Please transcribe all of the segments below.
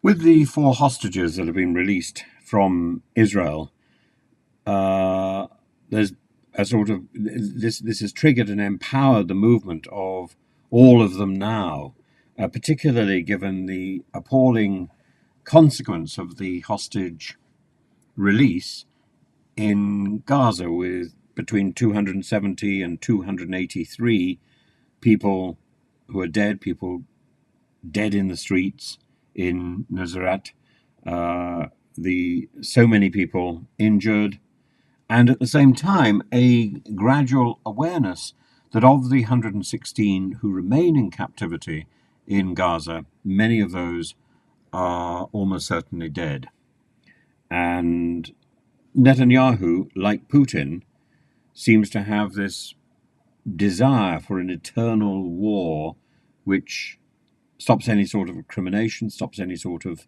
With the four hostages that have been released from Israel, there's a sort of this has triggered and empowered the movement of all of them now, particularly given the appalling consequence of the hostage release in Gaza, with between 270 and 283 people who are dead, people dead in the streets in Nazareth, the so many people injured, and at the same time a gradual awareness that of the 116 who remain in captivity in Gaza, many of those are almost certainly dead. And Netanyahu, like Putin, seems to have this desire for an eternal war which stops any sort of recrimination, stops any sort of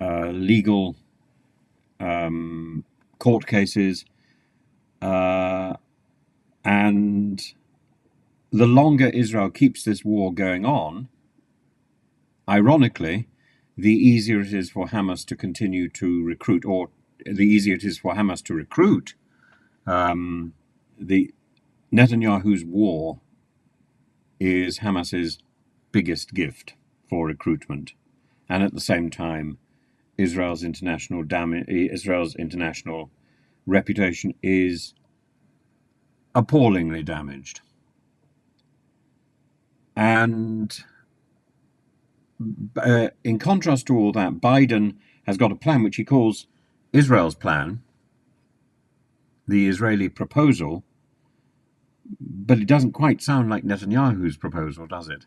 legal court cases, and the longer Israel keeps this war going on, ironically, the easier it is for Hamas to continue to recruit, or the easier it is for Hamas to recruit. The Netanyahu's war is Hamas's biggest gift for recruitment, and at the same time, Israel's international reputation is appallingly damaged. And in contrast to all that, Biden has got a plan which he calls Israel's plan, the Israeli proposal, but it doesn't quite sound like Netanyahu's proposal, does it?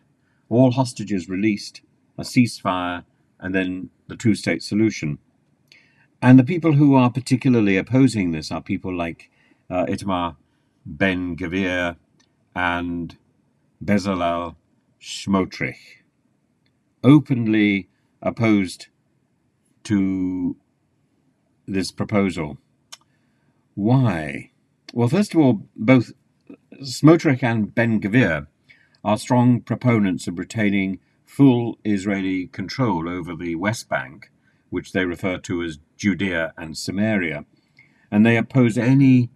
All hostages released, a ceasefire, and then the two-state solution. And the people who are particularly opposing this are people like Itamar Ben Gvir and Bezalel Smotrich, openly opposed to this proposal. Why? Well, first of all, both Smotrich and Ben Gvir are strong proponents of retaining full Israeli control over the West Bank, which they refer to as Judea and Samaria, and they oppose any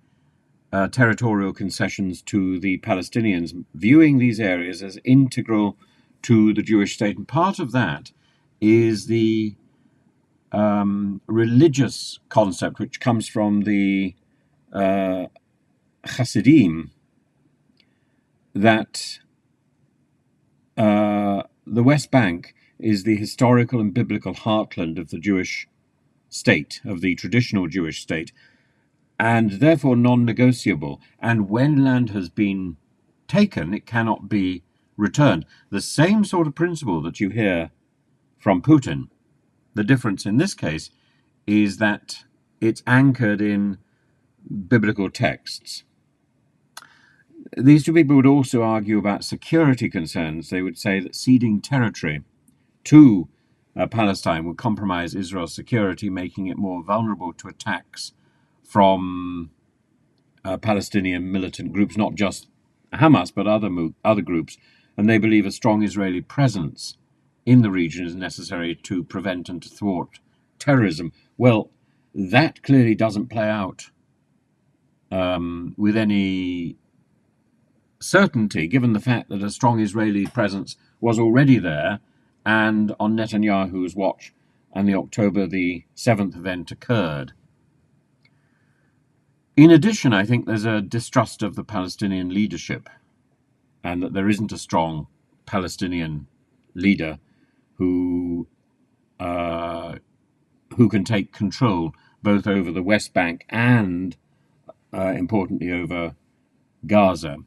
territorial concessions to the Palestinians, viewing these areas as integral to the Jewish state. And part of that is the religious concept, which comes from the Hasidim, that the West Bank is the historical and biblical heartland of the Jewish state, of the traditional Jewish state, and therefore non-negotiable. And when land has been taken, it cannot be returned. The same sort of principle that you hear from Putin. The difference in this case is that it's anchored in biblical texts. These two people would also argue about security concerns. They would say that ceding territory to Palestine would compromise Israel's security, making it more vulnerable to attacks from Palestinian militant groups, not just Hamas, but other groups. And they believe a strong Israeli presence in the region is necessary to prevent and to thwart terrorism. Well, that clearly doesn't play out with any certainty, given the fact that a strong Israeli presence was already there, and on Netanyahu's watch, and the October the 7th event occurred. In addition, I think there's a distrust of the Palestinian leadership, and that there isn't a strong Palestinian leader who can take control both over the West Bank and, importantly, over Gaza,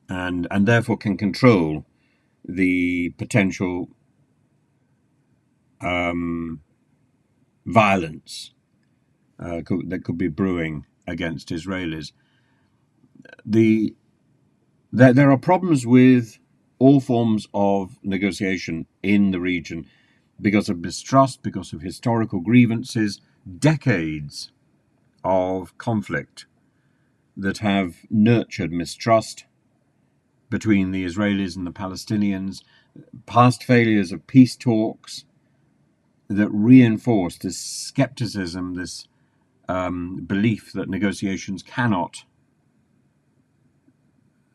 and therefore can control the potential violence that could be brewing against Israelis. There are problems with all forms of negotiation in the region because of mistrust, because of historical grievances, decades of conflict that have nurtured mistrust between the Israelis and the Palestinians, past failures of peace talks, that reinforce this skepticism, this belief that negotiations cannot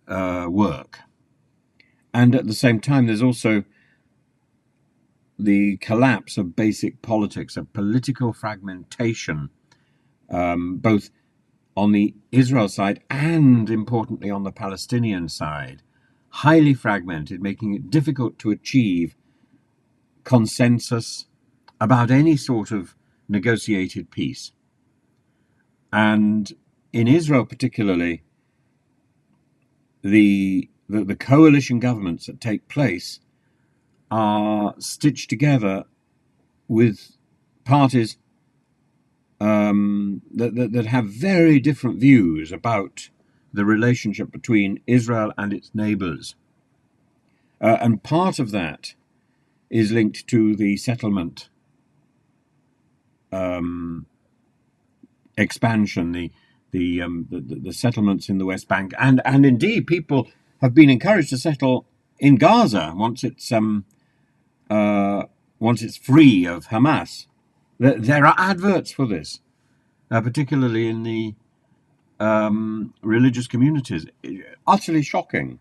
work. And at the same time, there's also the collapse of basic politics, of political fragmentation, both on the Israel side and, importantly, on the Palestinian side. Highly fragmented, making it difficult to achieve consensus about any sort of negotiated peace. And in Israel particularly, the coalition governments that take place are stitched together with parties that have very different views about the relationship between Israel and its neighbors. And part of that is linked to the settlement expansion, the settlements in the West Bank, and indeed people have been encouraged to settle in Gaza once it's free of Hamas. There are adverts for this, particularly in the religious communities. Utterly shocking.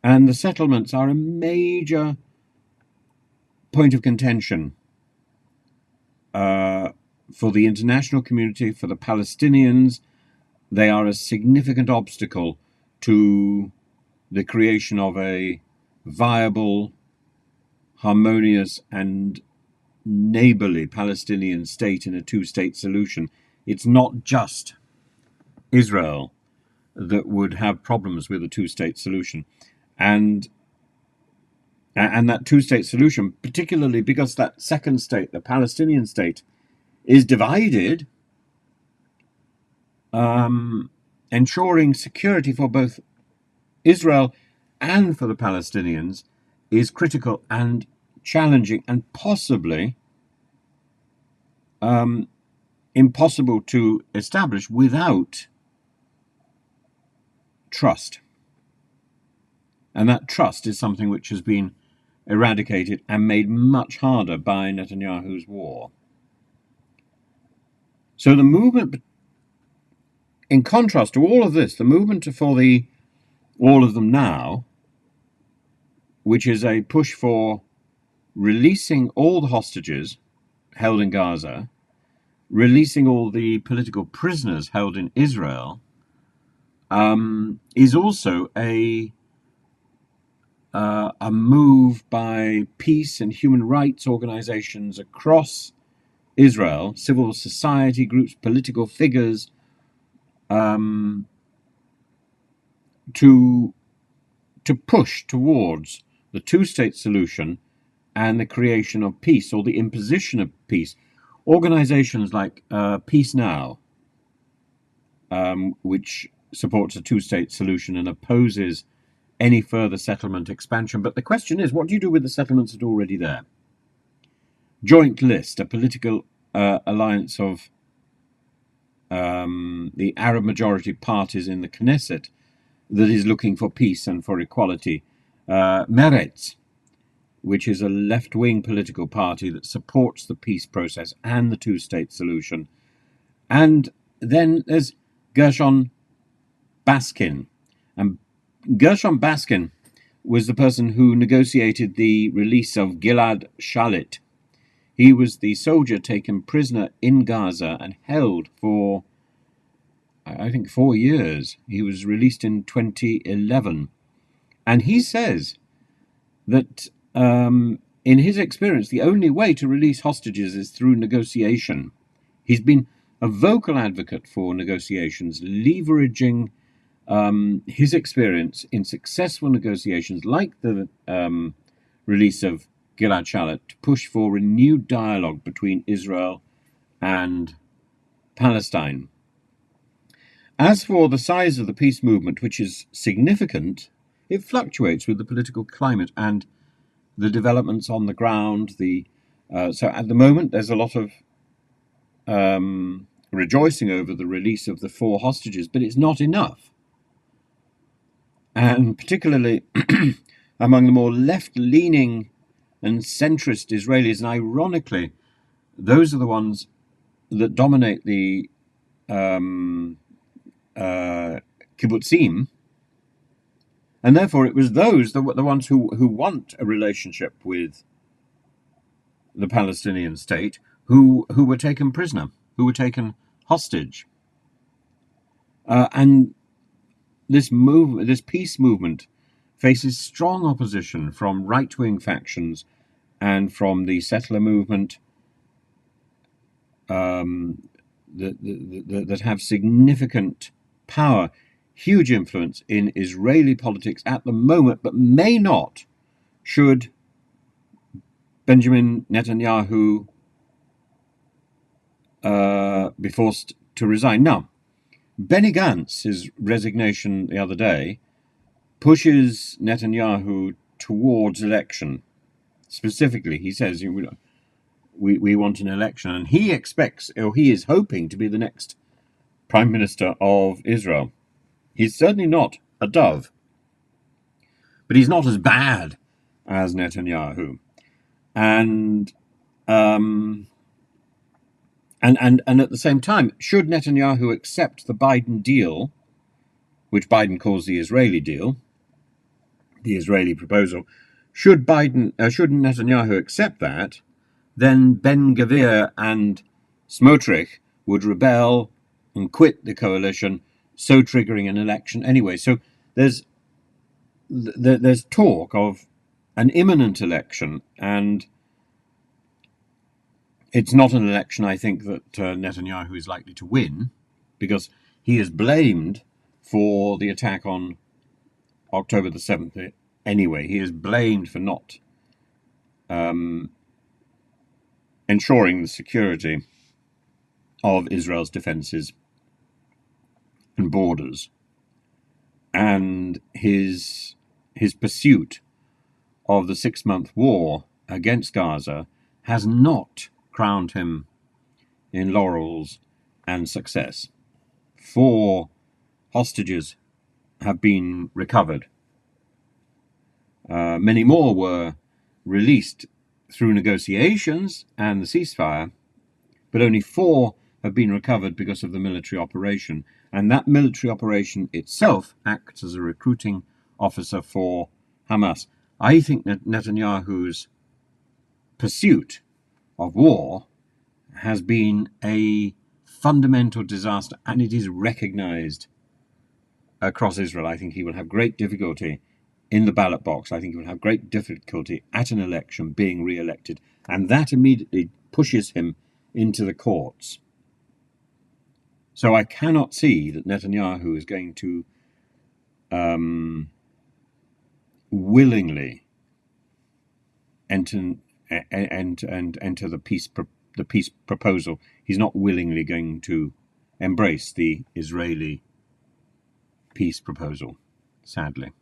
And the settlements are a major point of contention for the international community, for the Palestinians. They are a significant obstacle to the creation of a viable, harmonious, and neighborly Palestinian state in a two-state solution. It's not just Israel that would have problems with a two-state solution. And that two-state solution, particularly because that second state, the Palestinian state, is divided, ensuring security for both Israel and for the Palestinians is critical and challenging and possibly impossible to establish without trust. And that trust is something which has been eradicated and made much harder by Netanyahu's war. So the movement, in contrast to all of this, the movement for the all of them now, which is a push for releasing all the hostages held in Gaza, releasing all the political prisoners held in Israel, is also a move by peace and human rights organizations across Israel, civil society groups, political figures, to push towards the two-state solution and the creation of peace, or the imposition of peace. Organizations like Peace Now, which supports a two-state solution and opposes any further settlement expansion. But the question is, what do you do with the settlements that are already there? Joint List, a political alliance of the Arab majority parties in the Knesset that is looking for peace and for equality. Meretz, which is a left-wing political party that supports the peace process and the two-state solution. And then there's Gershon Baskin. And Gershon Baskin was the person who negotiated the release of Gilad Shalit. He was the soldier taken prisoner in Gaza and held for, I think, 4 years. He was released in 2011. And he says that in his experience, the only way to release hostages is through negotiation. He's been a vocal advocate for negotiations, leveraging his experience in successful negotiations like the release of Gilad Shalit to push for renewed dialogue between Israel and Palestine. As for the size of the peace movement, which is significant, it fluctuates with the political climate and the developments on the ground. So at the moment, there's a lot of rejoicing over the release of the 4 hostages, but it's not enough. And particularly among the more left-leaning and centrist Israelis, and ironically, those are the ones that dominate the kibbutzim, and therefore it was those the ones who want a relationship with the Palestinian state who were taken prisoner, who were taken hostage, and this peace movement, faces strong opposition from right-wing factions and from the settler movement that have significant power, huge influence in Israeli politics at the moment, but may not should Benjamin Netanyahu be forced to resign. Now, Benny Gantz's resignation the other day pushes Netanyahu towards election. Specifically, he says we want an election, and he expects, or he is hoping, to be the next Prime Minister of Israel. He's certainly not a dove, but he's not as bad as Netanyahu. And at the same time, should Netanyahu accept the Biden deal, which Biden calls the Israeli deal, the Israeli proposal, should Netanyahu accept that, then Gvir and Smotrich would rebel and quit the coalition, so triggering an election anyway. So there's talk of an imminent election, and it's not an election, I think, that Netanyahu is likely to win, because he is blamed for the attack on October the 7th anyway. He is blamed for not ensuring the security of Israel's defenses and borders, and his pursuit of the 6-month war against Gaza has not crowned him in laurels and success. 4 hostages have been recovered. Many more were released through negotiations and the ceasefire, but only 4 have been recovered because of the military operation. And that military operation itself acts as a recruiting officer for Hamas. I think that Netanyahu's pursuit of war has been a fundamental disaster, and it is recognized across Israel. I think he will have great difficulty in the ballot box. I think he will have great difficulty at an election being re-elected, and that immediately pushes him into the courts. So I cannot see that Netanyahu is going to willingly enter the peace proposal. He's not willingly going to embrace the Israeli peace proposal, sadly.